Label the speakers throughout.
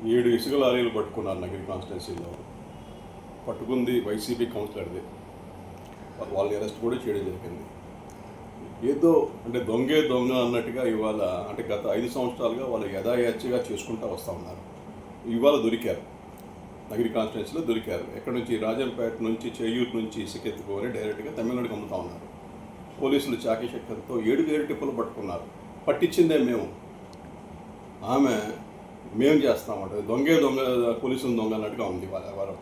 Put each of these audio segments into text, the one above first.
Speaker 1: 7 ఇసుక లారీలు పట్టుకున్నారు నగిరి కాన్స్టిట్యున్సీలో. పట్టుకుంది వైసీపీ కౌన్సిలర్ది. వాళ్ళని అరెస్ట్ కూడా చేయడం జరిగింది. ఏదో అంటే దొంగే దొంగ అన్నట్టుగా ఇవాళ అంటే గత 5 సంవత్సరాలుగా వాళ్ళు యథాయచ్చగా చేసుకుంటూ వస్తూ ఉన్నారు. ఇవాళ దొరికారు, నగిరి కాన్స్టిట్యున్సీలో దొరికారు. ఎక్కడి నుంచి? రాజంపేట నుంచి, చేయూరు నుంచి ఇసుకెత్తుకొని డైరెక్ట్గా తమిళనాడుకి అమ్ముతూ ఉన్నారు. పోలీసులు చాకచక్యంతో 7 టిప్పులు పట్టుకున్నారు. పట్టించిందే మేము, ఆమె మేము చేస్తామంటే దొంగే దొంగ పోలీసులు దొంగ అన్నట్టుగా ఉంది వాళ్ళ ఎవరు.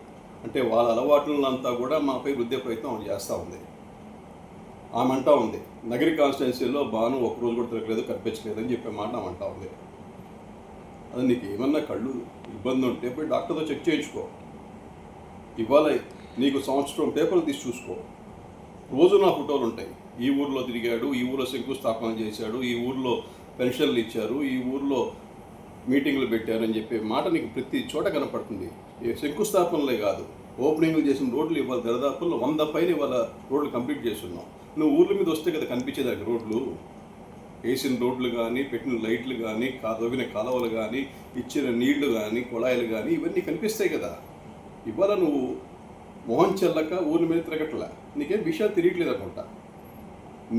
Speaker 1: అంటే వాళ్ళ అలవాట్లంతా కూడా మాపై రుద్దే ప్రయత్నం చేస్తూ ఉంది. ఆమె అంటా ఉంది నగిరి కాన్స్టిట్యున్సీలో బాను ఒక్కరోజు కూడా తిరగలేదు, కనిపించలేదు అని చెప్పే మాట ఆమె అంటా ఉంది. అది నీకు ఏమన్నా కళ్ళు ఇబ్బంది ఉంటే పోయి డాక్టర్తో చెక్ చేయించుకో. ఇవాళ నీకు సంవత్సరం పేపర్లు తీసి చూసుకో. రోజు నా ఫోటోలు ఉంటాయి. ఈ ఊర్లో తిరిగాడు, ఈ ఊర్లో శంకుస్థాపన చేశాడు, ఈ ఊర్లో పెన్షన్లు ఇచ్చారు, ఈ ఊర్లో మీటింగ్లు పెట్టారని చెప్పే మాట నీకు ప్రతి చోట కనపడుతుంది. శంకుస్థాపనలే కాదు, ఓపెనింగ్లు చేసిన రోడ్లు ఇవాళ దరిదాపుల్లో 100 పైన ఇవాళ రోడ్లు కంప్లీట్ చేస్తున్నాం. నువ్వు ఊర్ల మీద వస్తే కదా కనిపించేదానికి రోడ్లు. వేసిన రోడ్లు కానీ, పెట్టిన లైట్లు కానీ, తవ్విన కాలువలు కానీ, ఇచ్చిన నీళ్లు కానీ, కుళాయిలు కానీ ఇవన్నీ కనిపిస్తాయి కదా. ఇవాళ నువ్వు మొహం చెల్లక ఊర్ల మీద తిరగట్లా, నీకేం విషయాలు తెలియట్లేదు అనుకుంటా.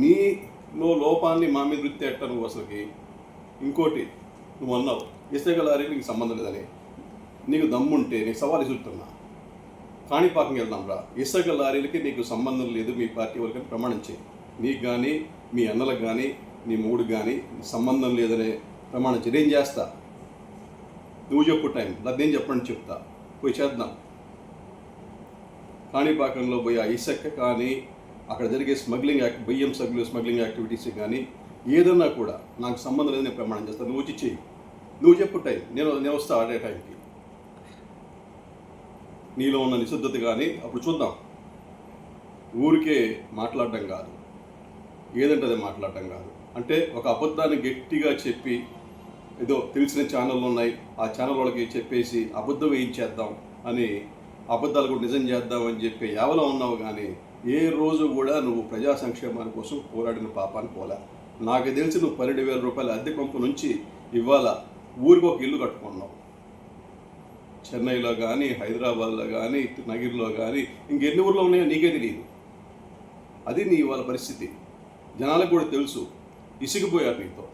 Speaker 1: నీలో లోపాన్ని మా మీద వృత్తి ఎట్టా నువ్వు అసలుకి. ఇంకోటి నువ్వు అన్నావు ఇసుక లారీకి నీకు సంబంధం లేదని. నీకు దమ్ముంటే నీకు సవాల్ ఇసురుతున్నా, కాణిపాకం వెళ్దాం రా. ఇసుక లారీలకి నీకు సంబంధం లేదు మీ పార్టీ వాళ్ళకి ప్రమాణం చేయి. నీకు కానీ, మీ అన్నలకు కానీ, నీ మూడుకు కానీ సంబంధం లేదనే ప్రమాణం చేయి. నేను చేస్తా, నువ్వు చెప్పు టైం, నేను చెప్పండి చెప్తా, పోయి చేద్దాం. కాణిపాకంలో పోయి ఆ ఇసుక కానీ, అక్కడ జరిగే స్మగ్లింగ్ బియ్యం స్మగ్లింగ్ యాక్టివిటీస్ కానీ ఏదన్నా కూడా నాకు సంబంధం లేదని నేను ప్రమాణం చేస్తాను. నువ్వు వచ్చి చెయ్యి, నువ్వు చెప్పు టైం, నేను వస్తా ఆడే టైంకి. నీలో ఉన్న నిశుద్ధత కానీ అప్పుడు చూద్దాం. ఊరికే మాట్లాడడం కాదు, ఏదంటే అది మాట్లాడడం కాదు. అంటే ఒక అబద్ధాన్ని గట్టిగా చెప్పి ఏదో తెలిసిన ఛానళ్ళు ఉన్నాయి, ఆ ఛానల్ వాళ్ళకి చెప్పేసి అబద్ధం వేయించేద్దాం అని, అబద్ధాలు కూడా నిజం చేద్దామని చెప్పి ఎవరో ఉన్నావు. కానీ ఏ రోజు కూడా నువ్వు ప్రజా సంక్షేమాని కోసం పోరాడిన పాపాన్ని పోలే. నాకు తెలిసి నువ్వు 12,000 రూపాయల అద్దె కొంపు నుంచి ఇవాళ ఊరికి ఒక ఇల్లు కట్టుకున్నావు. చెన్నైలో కానీ, హైదరాబాద్లో కానీ, నగిరిలో కానీ, ఇంకెన్ని ఊర్లో ఉన్నాయో నీకే తెలియదు. అది నీ ఇవాళ పరిస్థితి. జనాలకు కూడా తెలుసు, ఇసిగిపోయారు నీతో.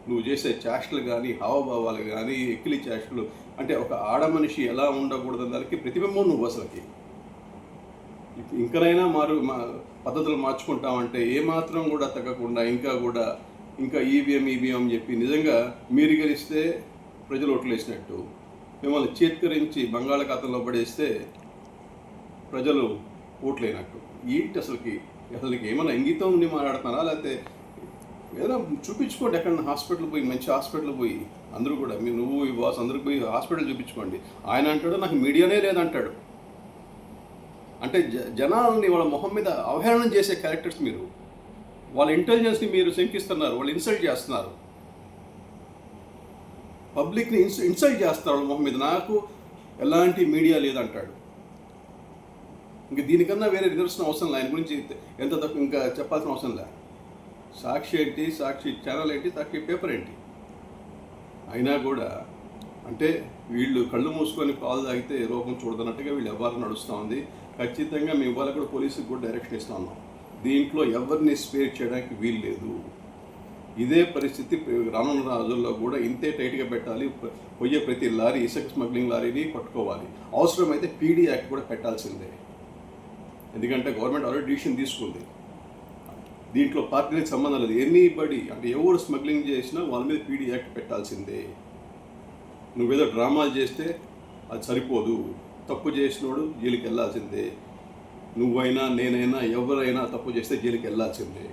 Speaker 1: నువ్వు చేసే చేష్టలు కానీ, హావభావాలు కానీ, ఎక్కిలి చేష్టలు. అంటే ఒక ఆడ మనిషి ఎలా ఉండకూడదని దానికి ప్రతిబింబం నువ్వు అసలుకి. ఇంకనైనా పద్ధతులు మార్చుకుంటామంటే ఏమాత్రం కూడా తగ్గకుండా ఇంకా ఈవీఎం చెప్పి నిజంగా మీరు గెలిస్తే ప్రజలు ఓట్లు వేసినట్టు, మిమ్మల్ని చేత్కరించి బంగాళాఖాతంలో పడేస్తే ప్రజలు ఓట్లేనట్టు. ఏంటి అసలుకి ఏమైనా ఇంగితం ఉండి మాట్లాడుతున్నారా? లేకపోతే ఏదైనా చూపించుకోండి. ఎక్కడన్నా హాస్పిటల్ పోయి, మంచి హాస్పిటల్ పోయి అందరూ కూడా నువ్వు ఈ బాస్ అందరికి పోయి హాస్పిటల్ చూపించుకోండి. ఆయన అంటాడు నాకు మీడియానే లేదంటాడు. అంటే జనాలని వాళ్ళ మొహం మీద అవహేళన చేసే క్యారెక్టర్స్ మీరు. వాళ్ళ ఇంటెలిజెన్స్ని మీరు శంకిస్తున్నారు, వాళ్ళు ఇన్సల్ట్ చేస్తున్నారు, పబ్లిక్ని ఇన్సల్ట్ చేస్తున్నారు వాళ్ళ మొహం మీద. నాకు ఎలాంటి మీడియా లేదంటాడు. ఇంక దీనికన్నా వేరే నిదర్శనం అవసరం లేదు. ఆయన గురించి ఎంత తక్కువ ఇంకా చెప్పాల్సిన అవసరం లేదు. సాక్షి ఏంటి, సాక్షి ఛానల్ ఏంటి, సాక్షి పేపర్ ఏంటి. అయినా కూడా అంటే వీళ్ళు కళ్ళు మూసుకొని పాలు తాగితే రూపం చూడదన్నట్టుగా వీళ్ళు ఎవరు నడుస్తూ ఉంది. ఖచ్చితంగా మేము ఇవాళ కూడా పోలీసుకి కూడా డైరెక్షన్ ఇస్తూ ఉన్నాం. దీంట్లో ఎవరిని స్పేర్ చేయడానికి వీలు లేదు. ఇదే పరిస్థితి రానున్న రోజుల్లో కూడా ఇంతే టైట్గా పెట్టాలి. పోయే ప్రతి లారీ, ఇసుక స్మగ్లింగ్ లారీని పట్టుకోవాలి. అవసరమైతే పీడీ యాక్ట్ కూడా పెట్టాల్సిందే. ఎందుకంటే గవర్నమెంట్ ఆల్రెడీ డిసిషన్ తీసుకుంది. దీంట్లో పార్టీలకు సంబంధం లేదు. ఎనీబడి అంటే ఎవరు స్మగ్లింగ్ చేసినా వాళ్ళ మీద పీడీ యాక్ట్ పెట్టాల్సిందే. నువ్వేదో డ్రామాలు చేస్తే అది సరిపోదు. తప్పు చేసినోడు జైలుకి వెళ్ళాల్సిందే. నువ్వైనా, నేనైనా, ఎవరైనా తప్పు చేస్తే జైలుకి వెళ్ళాల్సిందే.